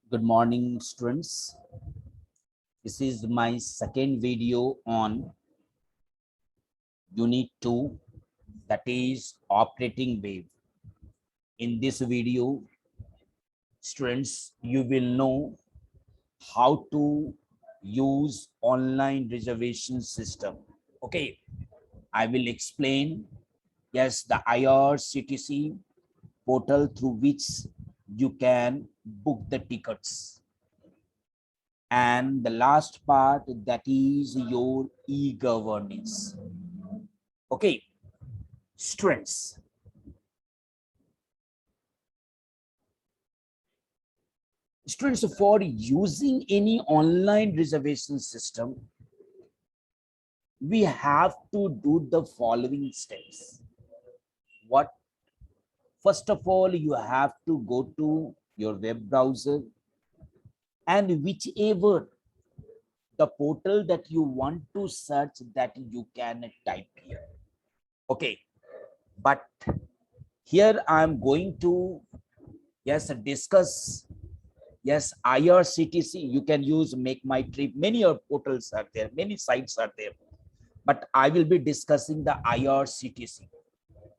Good morning, students. This is my second video on Unit 2, that is operating wave. In this video, students, you will know how to use online reservation system. Okay, I will explain. Yes, the IRCTC portal through which you can book the tickets. And the last part, that is your e-governance. Okay, students, for using any online reservation system, we have to do the following steps. What? First of all, you have to go to your web browser, and whichever the portal that you want to search, that you can type here. Okay, but here I'm going to discuss. Yes, IRCTC, you can use Make My Trip. Many portals are there, many sites are there, but I will be discussing the IRCTC.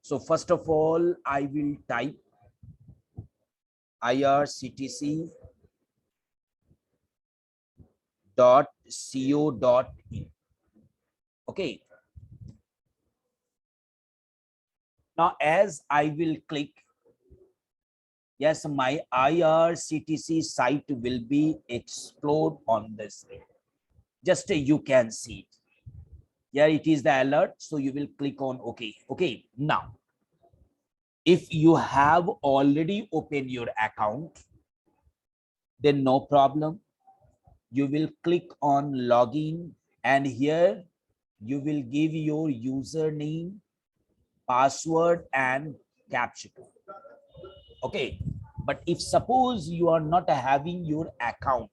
So first of all, I will type irctc.co.in. Okay. Now, as I will click, yes, my IRCTC site will be explode on the screen. Just you can see it. Yeah, it is the alert. So you will click on OK. Okay. Now, if you have already opened your account, then no problem. You will click on login, and here you will give your username, password, and captcha. Okay. But if suppose you are not having your account,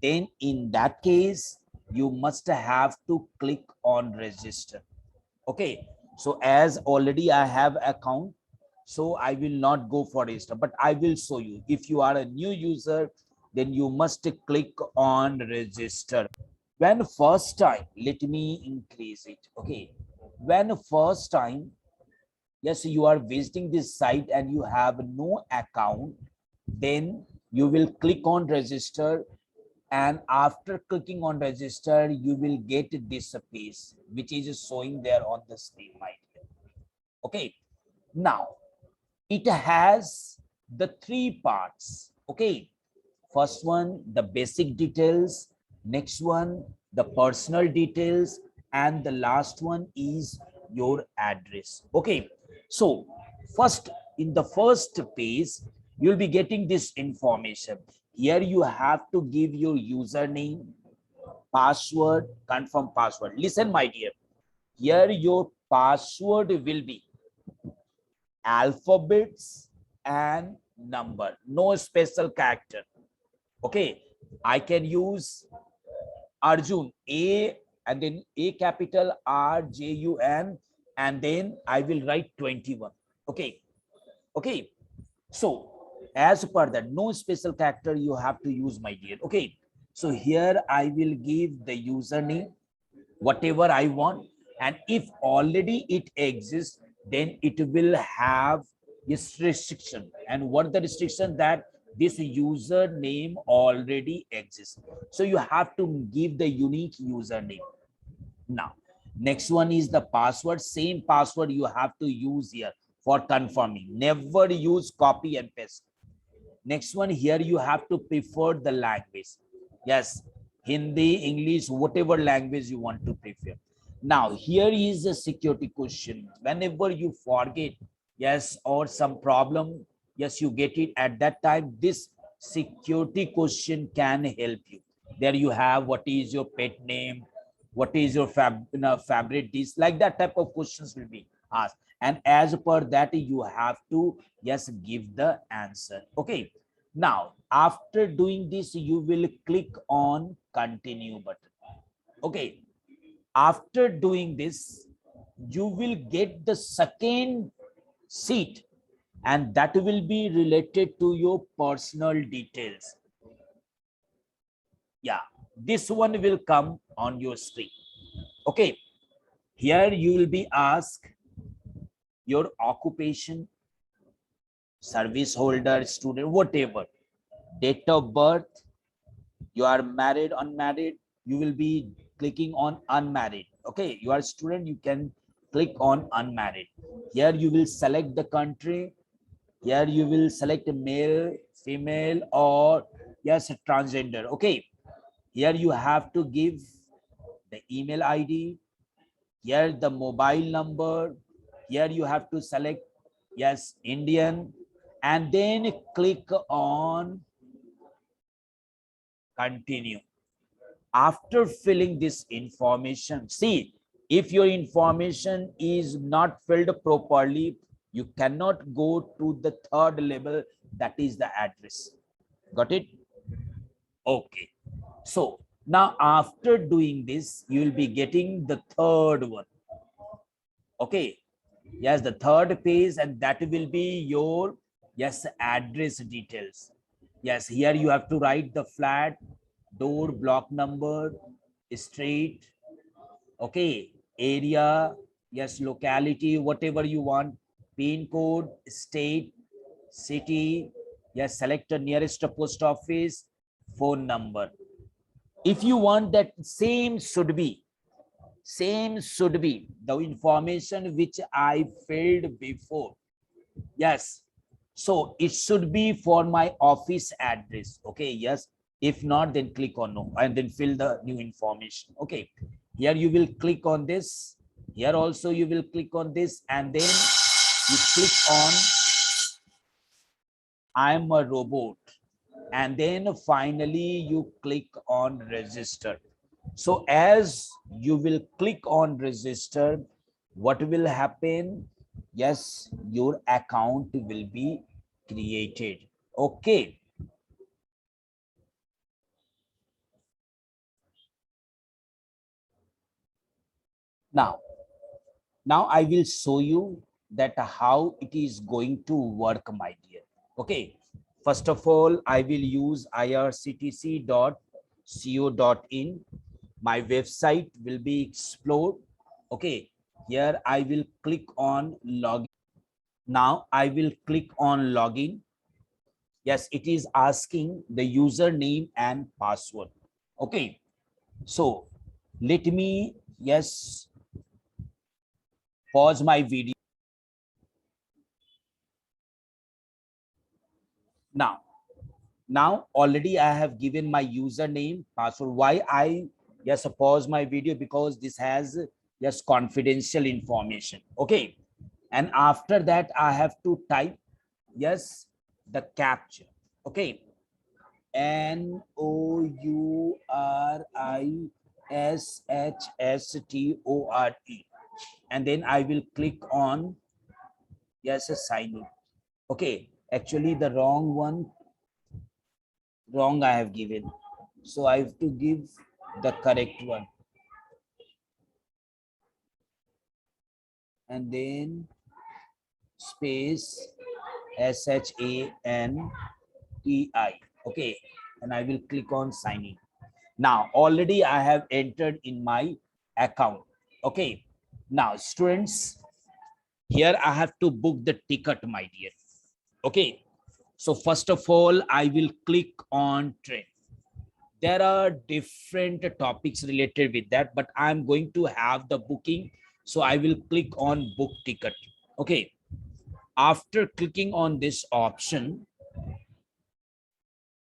then in that case, you must have to click on register. Okay, so as already I have account, so I will not go for register, but I will show you. If you are a new user, then you must click on register. When first time, let me increase it. Okay, when first time, yes, you are visiting this site and you have no account, then you will click on register, and after clicking on register, you will get this page which is showing there on the screen, my dear. Okay, now it has the three parts. Okay, first one, the basic details, next one, the personal details, and the last one is your address. Okay, so first, in the first page, you'll be getting this information. Here you have to give your username, password, confirm password. Listen, my dear, here your password will be alphabets and number, no special character. Okay, I can use Arjun, A, and then A capital RJUN, and then I will write 21. Okay, okay. So as per that, no special character you have to use, my dear. Okay, so here I will give the username, whatever I want, and if already it exists, then it will have this restriction. And what the restriction? That this username already exists, so you have to give the unique username. Now, next one is the password. Same password you have to use here for confirming. Never use copy and paste. Next one, here you have to prefer the language. Yes, Hindi, English, whatever language you want to prefer. Now, here is a security question. Whenever you forget, yes, or some problem, yes, you get it at that time, this security question can help you. There you have, what is your pet name, what is your favorite dish, like that type of questions will be asked, and as per that you have to, yes, give the answer. Okay, now after doing this, you will click on continue button. Okay, after doing this, you will get the second seat, and that will be related to your personal details. Yeah, this one will come on your screen. Okay, here you will be asked your occupation, service holder, student, whatever, date of birth, you are married, unmarried, you will be clicking on unmarried. Okay, you are a student, you can click on unmarried. Here you will select the country. Here you will select male, female, or yes, transgender. Okay, here you have to give the email ID. Here the mobile number. Here you have to select yes, Indian, and then click on continue. After filling this information, see, if your information is not filled properly, you cannot go to the third level, that is the address. Got it? Okay. So now after doing this, you will be getting the third one. Okay. Yes, the third page, and that will be your yes, address details. Yes, here you have to write the flat, door, block number, street, okay, area, yes, locality, whatever you want, pin code, state, city, yes, select the nearest post office, phone number. If you want that same should be the information which I filled before. Yes, so it should be for my office address. Okay, yes. If not, then click on no and then fill the new information. Okay, here you will click on this. Here also you will click on this, and then you click on I'm a robot, and then finally you click on register. So as you will click on register, what will happen? Yes, your account will be created. Okay. Now I will show you that how it is going to work, my dear. Okay. First of all, I will use irctc.co.in. My website will be explored. Okay, here I will click on login. Now I will click on login. Yes, it is asking the username and password. Okay, so let me yes pause my video. Now already I have given my username, password. Why I yes pause my video? Because this has yes confidential information. Okay, and after that I have to type yes the captcha. Okay, NOURISHSTORE, and then I will click on yes sign in. Okay, actually the wrong I have given, so I have to give the correct one, and then space SHANTI. Okay, and I will click on sign in. Now already I have entered in my account. Okay, now students, here I have to book the ticket, my dear. Okay, so first of all I will click on train. There are different topics related with that, but I'm going to have the booking, so I will click on book ticket. Okay, after clicking on this option,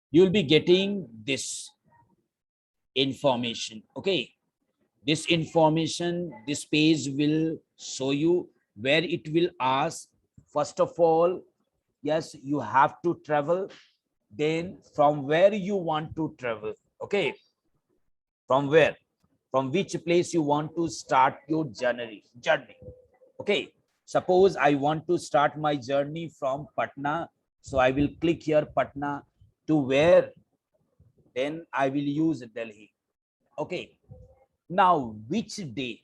you'll be getting this information. Okay, this information, this page will show you where it will ask first of all yes you have to travel, then from where you want to travel. Okay, from where, from which place you want to start your journey. Okay, suppose I want to start my journey from Patna, so I will click here Patna. To where? Then I will use Delhi. Okay, now which day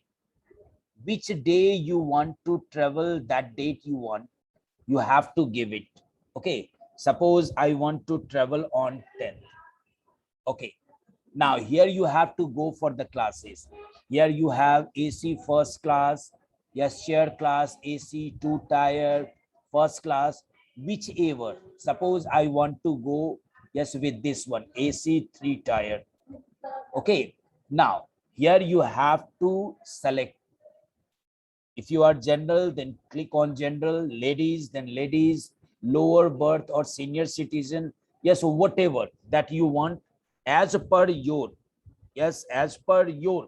you want to travel, that date you want. You have to give it. Okay, suppose I want to travel on 10th. Okay, now here you have to go for the classes. Here you have AC first class, yes, share class, AC 2 tier, first class, whichever. Suppose I want to go, yes, with this one, AC 3 tier. Okay, now here you have to select. If you are general, then click on general, ladies, then ladies, lower berth or senior citizen. Yes, whatever that you want as per your, yes, as per your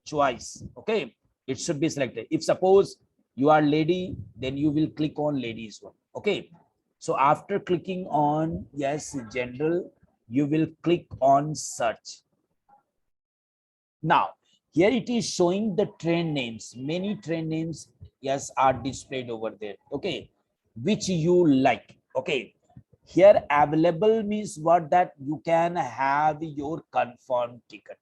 choice. Okay, it should be selected. If suppose you are lady, then you will click on ladies one. Okay, so after clicking on, yes, general, you will click on search. Now, here it is showing the train names. Many train names, yes, are displayed over there. Okay, which you like. Okay, here available means what, that you can have your confirmed ticket.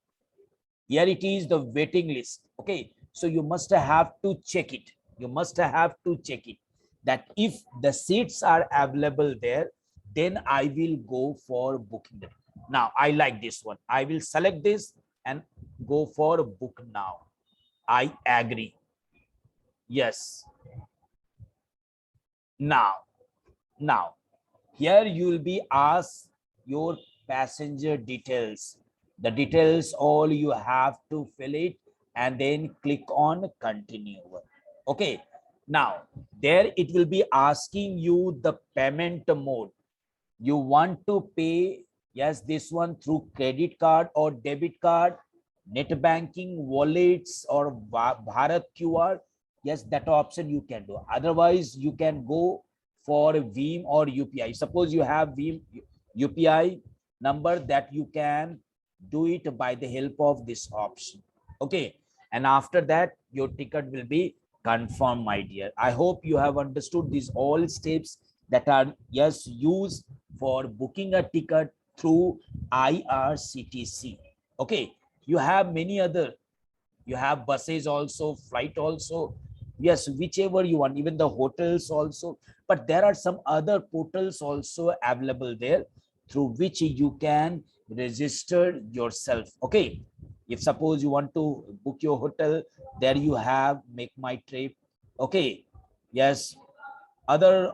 Here it is the waiting list. Okay, so you must have to check it. You must have to check it, that if the seats are available there, then I will go for booking them. Now I like this one. I will select this and go for book now. I agree. Yes. Now here you will be asked your passenger details. The details all you have to fill it and then click on continue. Okay, now there it will be asking you the payment mode. You want to pay, yes, this one through credit card or debit card, net banking, wallets, or Bharat QR. Yes, that option you can do. Otherwise, you can go for Veem or UPI. Suppose you have Veem UPI number, that you can do it by the help of this option. Okay, and after that, your ticket will be confirmed, my dear. I hope you have understood these all steps that are, yes, used for booking a ticket through IRCTC. Okay, you have many other, you have buses also, flight also, yes, whichever you want, even the hotels also. But there are some other portals also available there, through which you can register yourself. Okay, if suppose you want to book your hotel, there you have Make My Trip. Okay, yes, other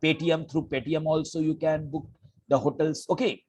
Paytm, through Paytm also you can book the hotels. Okay,